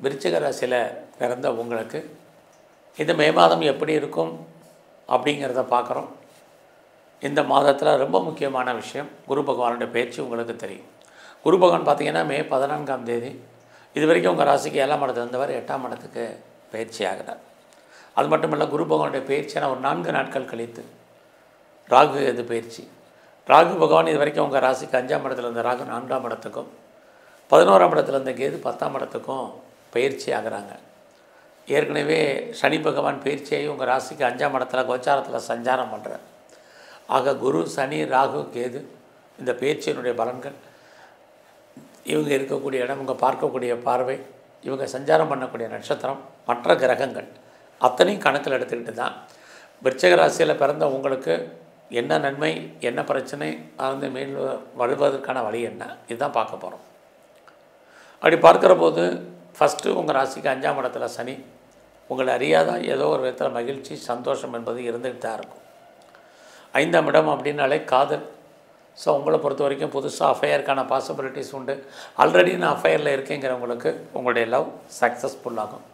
விருச்சிக ராசியில் பிறந்த உங்களுக்கு இந்த மே மாதம் எப்படி இருக்கும் அப்படிங்கிறத பார்க்குறோம். இந்த மாதத்தில் ரொம்ப முக்கியமான விஷயம் குரு பகவானுடைய பேச்சு உங்களுக்கு தெரியும். குரு பகவான் பார்த்திங்கன்னா மே 14ஆம் தேதி இது வரைக்கும் உங்கள் ராசிக்கு 7ஆம் இடத்துல இருந்தவர் 8ஆம் இடத்துக்கு பயிற்சி ஆகிறார். அது மட்டும் இல்லை, குரு பகவானுடைய பயிற்சியான ஒரு 4 நாட்கள் கழித்து ராகு எது பயிற்சி. ராகு பகவான் இது வரைக்கும் உங்கள் ராசிக்கு 5ஆம் இடத்துல இருந்த ராகு 4ஆம் இடத்துக்கும் 11ஆம் இடத்துல இருந்த கேது 10ஆம் இடத்துக்கும் பயிற்சி ஆகிறாங்க. ஏற்கனவே சனி பகவான் பயிற்சியாகி உங்கள் ராசிக்கு 5ஆம் இடத்துல கோச்சாரத்தில் சஞ்சாரம் பண்ணுறார். ஆக குரு, சனி, ராகு, கேது இந்த பயிற்சியினுடைய பலன்கள், இவங்க இருக்கக்கூடிய இடம், இவங்க பார்க்கக்கூடிய பார்வை, இவங்க சஞ்சாரம் பண்ணக்கூடிய நட்சத்திரம், மற்ற கிரகங்கள் அத்தனையும் கணக்கில் எடுத்துக்கிட்டு தான் விருச்சிக ராசியில் பிறந்த உங்களுக்கு என்ன நன்மை, என்ன பிரச்சனை, அது மீன் வருவதற்கான வழி என்ன, இதுதான் பார்க்க போகிறோம். அப்படி பார்க்குற போது ஃபஸ்ட்டு உங்கள் ராசிக்கு 5ஆம் இடத்துல சனி, உங்களை அறியாத ஏதோ ஒரு விதத்தில் மகிழ்ச்சி, சந்தோஷம் என்பது இருந்துகிட்டு தான் இருக்கும். 5ஆம் இடம் அப்படின்னாலே காதல். ஸோ உங்களை பொறுத்த வரைக்கும் புதுசாக அஃபையருக்கான பாசிபிலிட்டிஸ் உண்டு. ஆல்ரெடி நான் அஃபையரில் இருக்கேங்கிறவங்களுக்கு உங்களுடைய லவ் சக்ஸஸ்ஃபுல் ஆகும்.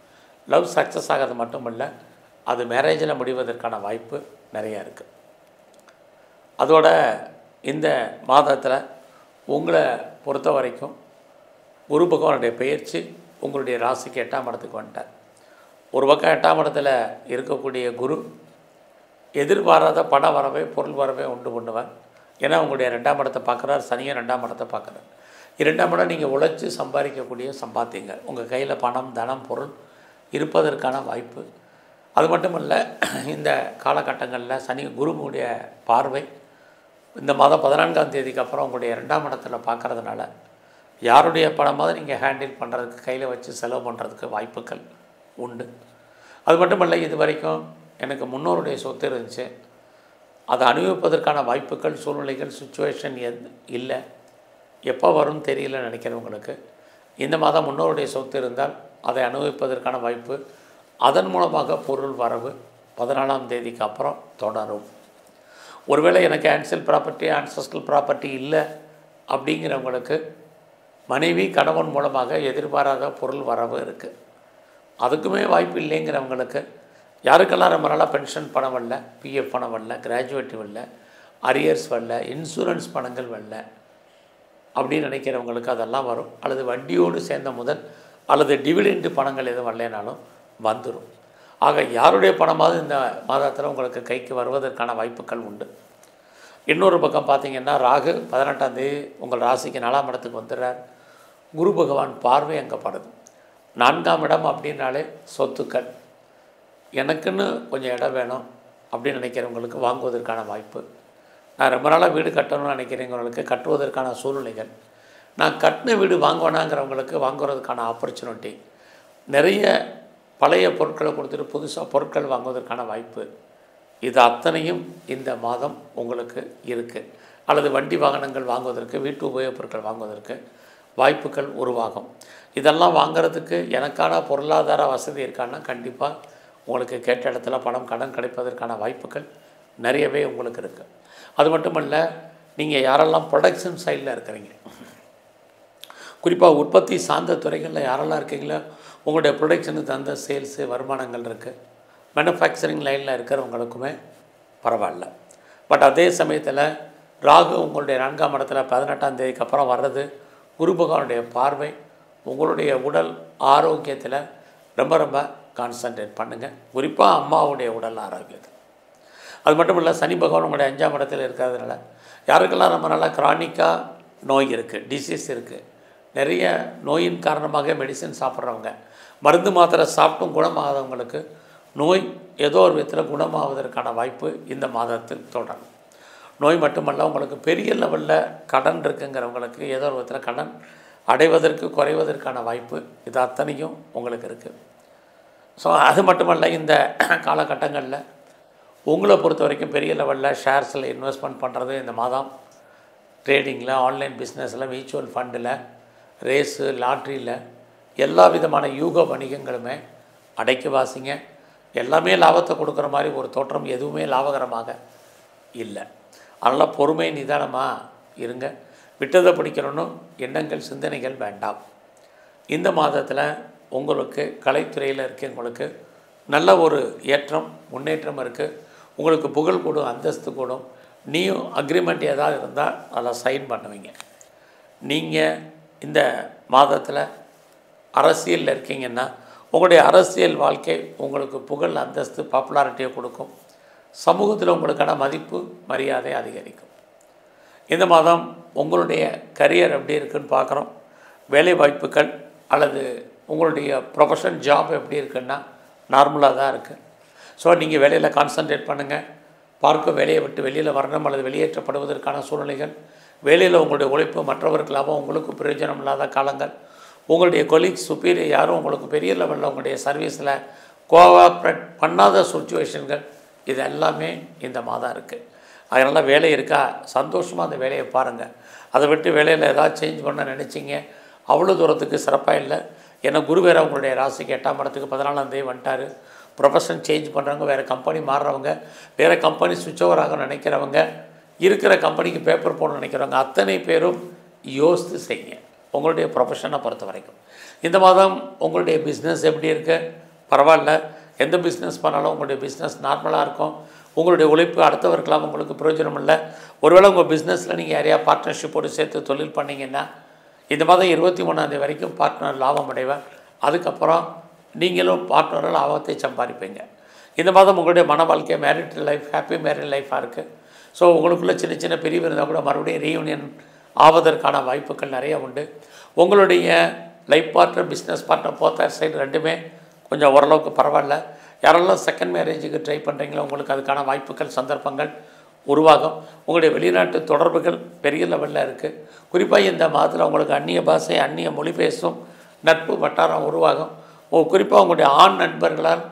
லவ் சக்ஸஸ் ஆகிறது மட்டும் இல்லை, அது மேரேஜில் முடிவதற்கான வாய்ப்பு நிறையா இருக்குது. அதோட இந்த மாதத்தில் உங்களை பொறுத்த வரைக்கும் குரு பகவானுடைய பயிற்சி உங்களுடைய ராசிக்கு 8ஆம் இடத்துக்கு வந்துட்டார். ஒரு பக்கம் 8ஆம் இடத்துல இருக்கக்கூடிய குரு எதிர்பாராத பண வரவே, பொருள் வரவே உண்டு பண்ணுவார். ஏன்னா உங்களுடைய 2ஆம் இடத்தை பார்க்குறார், சனியும் 2ஆம் இடத்தை பார்க்குறார். 2ஆம் இடம் நீங்கள் உழைச்சி சம்பாதிக்கக்கூடிய சம்பாத்தியங்கள், உங்கள் கையில் பணம், தனம், பொருள் இருப்பதற்கான வாய்ப்பு. அது மட்டும் இல்லை, இந்த காலகட்டங்களில் சனி குருவுடைய பார்வை இந்த மாதம் 14ஆம் தேதிக்கு அப்புறம் உங்களுடைய 2ஆம் இடத்துல பார்க்குறதுனால யாருடைய பணமாவது நீங்கள் ஹேண்டில் பண்ணுறதுக்கு, கையில் வச்சு செலவு பண்ணுறதுக்கு வாய்ப்புகள் உண்டு. அது மட்டும் இல்லை, இது வரைக்கும் எனக்கு முன்னோருடைய சொத்து இருந்துச்சு, அதை அனுபவிப்பதற்கான வாய்ப்புகள், சூழ்நிலைகள், சுச்சுவேஷன் இல்லை, எப்போ வரும்னு தெரியல நினைக்கிறவங்களுக்கு இந்த மாதம் முன்னோருடைய சொத்து இருந்தால் அதை அனுபவிப்பதற்கான வாய்ப்பு, அதன் மூலமாக பொருள் வரவு 14ஆம் தேதிக்கு அப்புறம் தொடரும். ஒருவேளை எனக்கு ஆன்சல் ப்ராப்பர்ட்டி, ஆன்சஸ்டல் ப்ராப்பர்ட்டி இல்லை அப்படிங்கிறவங்களுக்கு மனைவி, கணவன் மூலமாக எதிர்பாராத பொருள் வரவு இருக்குது. அதுக்குமே வாய்ப்பு இல்லைங்கிறவங்களுக்கு, யாருக்கெல்லாம் ரொம்ப நாளாக பென்ஷன் பணம் வரல, பிஎஃப் பணம் வரல, கிராஜுவேட்டி வரல, அரியர்ஸ் வரல, இன்சூரன்ஸ் பணங்கள் வரல அப்படின்னு நினைக்கிறவங்களுக்கு அதெல்லாம் வரும். அல்லது வட்டியோடு சேர்ந்த முதல் அல்லது டிவிடெண்ட் பணங்கள் எதுவும் வரலைனாலும் வந்துடும். ஆக யாருடைய பணமாவது இந்த மாதத்தில் உங்களுக்கு கைக்கு வருவதற்கான வாய்ப்புகள் உண்டு. இன்னொரு பக்கம் பார்த்திங்கன்னா ராகு 18ஆம் தேதி உங்கள் ராசிக்கு 4ஆம் இடத்துக்கு வந்துடுறார். குரு பகவான் பார்வை அங்கே படுது. 4ஆம் இடம் அப்படின்னாலே சொத்துக்கள், எனக்குன்னு கொஞ்சம் இடம் வேணும் அப்படின்னு நினைக்கிறவங்களுக்கு வாங்குவதற்கான வாய்ப்பு. நான் ரொம்ப நாளாக வீடு கட்டணும்னு நினைக்கிறவங்களுக்கு கட்டுவதற்கான சூழ்நிலைகள், நான் கட்டின வீடு வாங்குவேனாங்கிறவங்களுக்கு வாங்குறதுக்கான ஆப்பர்ச்சுனிட்டி, நிறைய பழைய பொருட்களை கொடுத்துட்டு புதுசாக பொருட்கள் வாங்குவதற்கான வாய்ப்பு, இது அத்தனையும் இந்த மாதம் உங்களுக்கு இருக்குது. அல்லது வண்டி வாகனங்கள் வாங்குவதற்கு, வீட்டு உபயோகப் பொருட்கள் வாங்குவதற்கு வாய்ப்புகள் உருவாகும். இதெல்லாம் வாங்கிறதுக்கு எனக்கான பொருளாதார வசதி இருக்கான்னா கண்டிப்பாக உங்களுக்கு கேட்ட இடத்துல பணம், கடன் கிடைப்பதற்கான வாய்ப்புகள் நிறையவே உங்களுக்கு இருக்குது. அது மட்டும் இல்லை, நீங்கள் யாரெல்லாம் ப்ரொடக்ஷன் சைடில் இருக்கிறீங்க, குறிப்பாக உற்பத்தி சார்ந்த துறைகளில் யாரெல்லாம் இருக்கீங்களோ உங்களுடைய ப்ரொடக்ஷனுக்கு தகுந்த சேல்ஸு வருமானங்கள் இருக்குது. மேனுஃபேக்சரிங் லைனில் இருக்கிறவங்களுக்குமே பரவாயில்ல. பட் அதே சமயத்தில் ராகு உங்களுடைய 4ஆம் இடத்துல 18ஆம் தேதிக்கு அப்புறம் வர்றது, குரு பகவானுடைய பார்வை உங்களுடைய உடல் ஆரோக்கியத்தில் ரொம்ப ரொம்ப கான்சன்ட்ரேட் பண்ணுங்கள். குறிப்பாக அம்மாவுடைய உடல் ஆரோக்கியத்தில். அது மட்டும் இல்லை, சனி பகவான் உங்களுடைய 5ஆம் இடத்தில் இருக்கிறதுனால யாருக்கெல்லாம் ரொம்ப நல்லா கிரானிக்காக நோய் இருக்குது, டிசீஸ் இருக்குது, நிறைய நோயின் காரணமாக மெடிசன் சாப்பிட்றவங்க, மருந்து மாத்திரை சாப்பிட்டும் குணமாகாதவங்களுக்கு நோய் ஏதோ ஒரு விதத்தில் குணமாவதற்கான வாய்ப்பு இந்த மாதத்தில் தொடரும். நோய் மட்டுமல்ல, உங்களுக்கு பெரிய லெவலில் கடன் இருக்குங்கிறவங்களுக்கு ஏதோ ஒரு விதத்தில் கடன் அடைவதற்கு, குறைவதற்கான வாய்ப்பு, இது அத்தனையும் உங்களுக்கு இருக்குது. ஸோ அது மட்டுமல்ல, இந்த காலகட்டங்களில் உங்களை பொறுத்த வரைக்கும் பெரிய லெவலில் ஷேர்ஸில் இன்வெஸ்ட்மெண்ட் பண்ணுறது இந்த மாதம், ட்ரேடிங்கில், ஆன்லைன் பிஸ்னஸில், மியூச்சுவல் ஃபண்டில், ரேஸு, லாட்ரியில் எல்லா விதமான யூக வணிகங்களுமே அடைக்கி வாசிங்க. எல்லாமே லாபத்தை கொடுக்குற மாதிரி ஒரு தோற்றம் எதுவுமே லாபகரமாக இல்லை. அதனால் பொறுமை, நிதானமாக இருங்க. விட்டதை பிடிக்கிறோன்னு எண்ணங்கள், சிந்தனைகள் வேண்டாம். இந்த மாதத்தில் உங்களுக்கு கலைத்துறையில் இருக்கவங்களுக்கு நல்ல ஒரு ஏற்றம் முன்னேற்றம் இருக்குது. உங்களுக்கு புகழ் கூடும், அந்தஸ்து கூடும். நீயும் அக்ரிமெண்ட் ஏதாவது இருந்தால் அதில் சைன் பண்ணுவீங்க. நீங்கள் இந்த மாதத்தில் அரசியலில் இருக்கீங்கன்னா உங்களுடைய அரசியல் வாழ்க்கை உங்களுக்கு புகழ், அந்தஸ்து, பாப்புலாரிட்டியை கொடுக்கும். சமூகத்தில் உங்களுக்கான மதிப்பு, மரியாதை அதிகரிக்கும். இந்த மாதம் உங்களுடைய கரியர் எப்படி இருக்குன்னு பார்க்குறோம். வேலை வாய்ப்புகள் அல்லது உங்களுடைய ப்ரொஃபஷன் ஜாப் எப்படி இருக்குன்னா நார்மலாக தான் இருக்குது. ஸோ நீங்கள் வேலையில் கான்சன்ட்ரேட் பண்ணுங்கள். பார்க்க வேலையை விட்டு வெளியில் வரணும் அல்லது வெளியேற்றப்படுவதற்கான சூழ்நிலைகள், வேலையில் உங்களுடைய உழைப்பு மற்றவருக்கு லாபம், உங்களுக்கு பிரயோஜனம் இல்லாத காலங்கள், உங்களுடைய கொலீக்ஸ் சுப்பீரியர் யாரும் உங்களுக்கு பெரிய லெவலில் உங்களுடைய சர்வீஸில் கோஆப்ரேட் பண்ணாத சுச்சுவேஷன்கள், இது எல்லாமே இந்த மாதம் இருக்குது. அதனால் வேலை இருக்கா, சந்தோஷமாக அந்த வேலையை பாருங்கள். அதை விட்டு வேலையில் ஏதாவது சேஞ்ச் பண்ண நினச்சிங்க, அவ்வளோ தூரத்துக்கு சிறப்பாக இல்லை. ஏன்னா குரு வேறு உங்களுடைய ராசிக்கு 8ஆம் இடத்துக்கு 14ஆம் தேதி வந்துட்டார். ப்ரொஃபஷன் சேஞ்ச் பண்ணுறவங்க, வேறு கம்பெனி மாறுறவங்க, வேறு கம்பெனி சுவிட்ச் ஓவர் ஆக நினைக்கிறவங்க, இருக்கிற கம்பெனிக்கு பேப்பர் போடணும்னு நினைக்கிறவங்க, அத்தனை பேரும் யோசித்து செய்யுங்க உங்களுடைய ப்ரொஃபஷனை பொறுத்த வரைக்கும். இந்த மாதம் உங்களுடைய பிஸ்னஸ் எப்படி இருக்குது? பரவாயில்ல. எந்த பிஸ்னஸ் பண்ணாலும் உங்களுடைய பிஸ்னஸ் நார்மலாக இருக்கும். உங்களுடைய உழைப்பு அடுத்தவருக்கெல்லாம் உங்களுக்கு பிரயோஜனம் இல்லை. ஒருவேளை உங்கள் பிஸ்னஸில் நீங்கள் யாரையா பார்ட்னர்ஷிப்போடு சேர்த்து தொழில் பண்ணிங்கன்னா இந்த மாதம் 23ஆம் தேதி வரைக்கும் பார்ட்னர் லாபம் அடைவார். அதுக்கப்புறம் நீங்களும் பார்ட்னரால் லாபத்தை சம்பாதிப்பீங்க. இந்த மாதம் உங்களுடைய மன வாழ்க்கை, மேரிட்டல் லைஃப், ஹாப்பி மேரிட் லைஃபாக இருக்குது. ஸோ உங்களுக்குள்ளே சின்ன சின்ன பிரிவு இருந்தால் கூட மறுபடியும் ரீயூனியன் ஆவதற்கான வாய்ப்புகள் நிறைய உண்டு. உங்களுடைய life partner, business partner, both side ரெண்டுமே கொஞ்சம் ஓரளவுக்கு பரவாயில்ல. யாரெல்லாம் செகண்ட் மேரேஜுக்கு ட்ரை பண்ணுறீங்களோ உங்களுக்கு அதுக்கான வாய்ப்புகள், சந்தர்ப்பங்கள் உருவாகும். உங்களுடைய வெளிநாட்டு தொடர்புகள் பெரிய லெவலில் இருக்குது. குறிப்பாக இந்த மாதத்தில் உங்களுக்கு அந்நிய பாஷை, அந்நிய மொழி பேசும் நட்பு வட்டாரம் உருவாகும். குறிப்பாக உங்களுடைய ஆண் நண்பர்களால்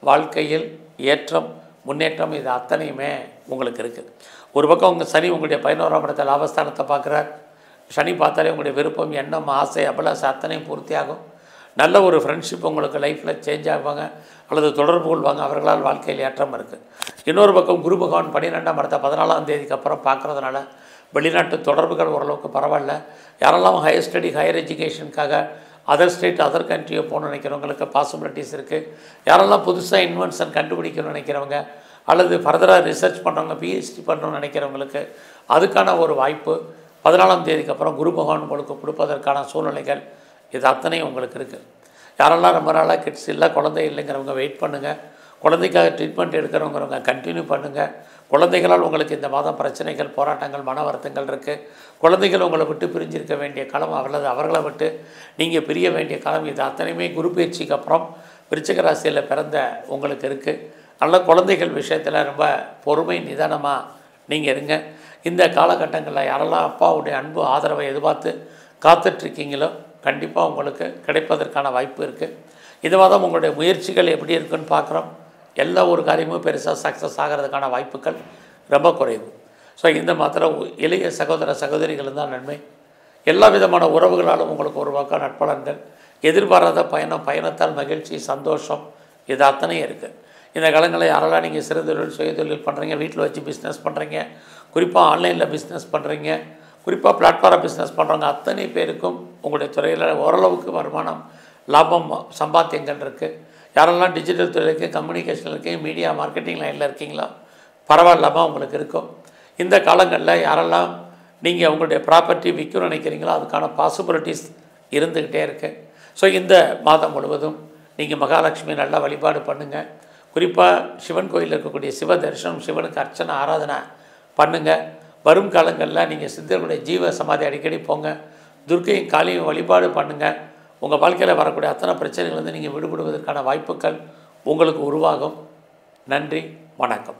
வாழ்க்கையில் ஏற்றம், முன்னேற்றம், இது அத்தனையுமே உங்களுக்கு இருக்குது. ஒரு பக்கம் உங்கள் சனி உங்களுடைய 11ஆம் இடத்தை லாபஸ்தானத்தை பார்க்குறார். சனி பார்த்தாலே உங்களுடைய விருப்பம், எண்ணம், ஆசை, அபிலாசை அத்தனையும் பூர்த்தியாகும். நல்ல ஒரு ஃப்ரெண்ட்ஷிப் உங்களுக்கு லைஃப்பில் சேஞ்ச் ஆகுவாங்க அல்லது தொடர்பு கொள்வாங்க. அவர்களால் வாழ்க்கையில் ஏற்றம் இருக்குது. இன்னொரு பக்கம் குரு பகவான் 12ஆம் இடத்தை 14ஆம் தேதிக்கு அப்புறம் பார்க்குறதுனால வெளிநாட்டு தொடர்புகள் ஓரளவுக்கு பரவாயில்ல. யாரெல்லாம் ஹையர் ஸ்டடி, ஹையர் எஜுகேஷனுக்காக அதர் ஸ்டேட், அதர் கண்ட்ரியோ போகணும்னு நினைக்கிறவங்களுக்கு பாசிபிலிட்டிஸ் இருக்குது. யாரெல்லாம் புதுசாக இன்வென்ஷன் கண்டுபிடிக்கணும்னு நினைக்கிறவங்க அல்லது ஃபர்தராக ரிசர்ச் பண்ணுறவங்க, பிஹெச்டி பண்ணணும்னு நினைக்கிறவங்களுக்கு அதுக்கான ஒரு வாய்ப்பு 14ஆம் தேதிக்கு அப்புறம் குரு பகவான் உங்களுக்கு கொடுப்பதற்கான சூழ்நிலைகள் இது அத்தனையும் உங்களுக்கு இருக்குது. யாரெல்லாம் ரொம்ப நாளாக கிட்ஸ் இல்லை, குழந்தை இல்லைங்கிறவங்க வெயிட் பண்ணுங்கள். குழந்தைக்காக ட்ரீட்மெண்ட் எடுக்கிறவங்கிறவங்க கண்டினியூ பண்ணுங்கள். குழந்தைகளால் உங்களுக்கு இந்த மாதம் பிரச்சனைகள், போராட்டங்கள், மன வருத்தங்கள் இருக்குது. குழந்தைகள் உங்களை விட்டு பிரிஞ்சிருக்க வேண்டிய காலம், அவர்களை விட்டு நீங்கள் பிரிய வேண்டிய காலம், இது அத்தனையுமே குரு பயிற்சிக்கு அப்புறம் விருச்சிக ராசியில் பிறந்த உங்களுக்கு இருக்குது. நல்ல குழந்தைகள் விஷயத்தில் ரொம்ப பொறுமை, நிதானமாக நீங்கள் இருங்க. இந்த காலகட்டங்களில் யாரெல்லாம் அப்பாவுடைய அன்பு, ஆதரவை எதிர்பார்த்து காத்துட்ருக்கீங்களோ கண்டிப்பாக உங்களுக்கு கிடைப்பதற்கான வாய்ப்பு இருக்குது. இந்த மாதம் உங்களுடைய முயற்சிகள் எப்படி இருக்குன்னு பார்க்குறோம். எல்லா ஒரு காரியமும் பெருசாக சக்ஸஸ் ஆகிறதுக்கான வாய்ப்புகள் ரொம்ப குறைவு. ஸோ இந்த மாத்திரம் இளைய சகோதர சகோதரிகள் தான் நன்மை. எல்லா விதமான உறவுகளாலும் உங்களுக்கு ஒரு பக்கம் நட்பலன்கள், எதிர்பாராத பயணத்தால் மகிழ்ச்சி, சந்தோஷம், இது அத்தனையும் இருக்குது. இந்த காலங்களில் யாரெல்லாம் நீங்கள் சிறு தொழில், சுய தொழில் பண்ணுறீங்க, வீட்டில் வச்சு பிஸ்னஸ் பண்ணுறீங்க, குறிப்பாக ஆன்லைனில் பிஸ்னஸ் பண்ணுறீங்க, குறிப்பாக பிளாட்ஃபார்ம் பிஸ்னஸ் பண்ணுறவங்க அத்தனை பேருக்கும் உங்களுடைய துறையில் ஓரளவுக்கு வருமானம், லாபம், சம்பாத்தியங்கள் இருக்குது. யாரெல்லாம் டிஜிட்டல் துறையிலுக்கு, கம்யூனிகேஷனில் இருக்கீங்க, மீடியா மார்க்கெட்டிங் லைனில் இருக்கீங்களோ பரவாயில்லாமல் உங்களுக்கு இருக்கும். இந்த காலங்களில் யாரெல்லாம் நீங்கள் உங்களுடைய ப்ராப்பர்ட்டி விற்கணும்னு நினைக்கிறீங்களோ அதுக்கான பாசிபிலிட்டிஸ் இருந்துக்கிட்டே இருக்குது. ஸோ இந்த மாதம் முழுவதும் நீங்கள் மகாலட்சுமி நல்லா வழிபாடு பண்ணுங்கள். குறிப்பாக சிவன் கோயிலில் இருக்கக்கூடிய சிவ தரிசனம், சிவனுக்கு அர்ச்சனை, ஆராதனை பண்ணுங்கள். வரும் காலங்களில் நீங்கள் சித்தர்களுடைய ஜீவ சமாதி அடிக்கடி போங்க. துர்க்கையும் காளியும் வழிபாடு பண்ணுங்கள். உங்கள் வாழ்க்கையில் வரக்கூடிய அத்தனை பிரச்சனைகள் நீங்கள் விடுபடுவதற்கான வாய்ப்புகள் உங்களுக்கு உருவாகும். நன்றி, வணக்கம்.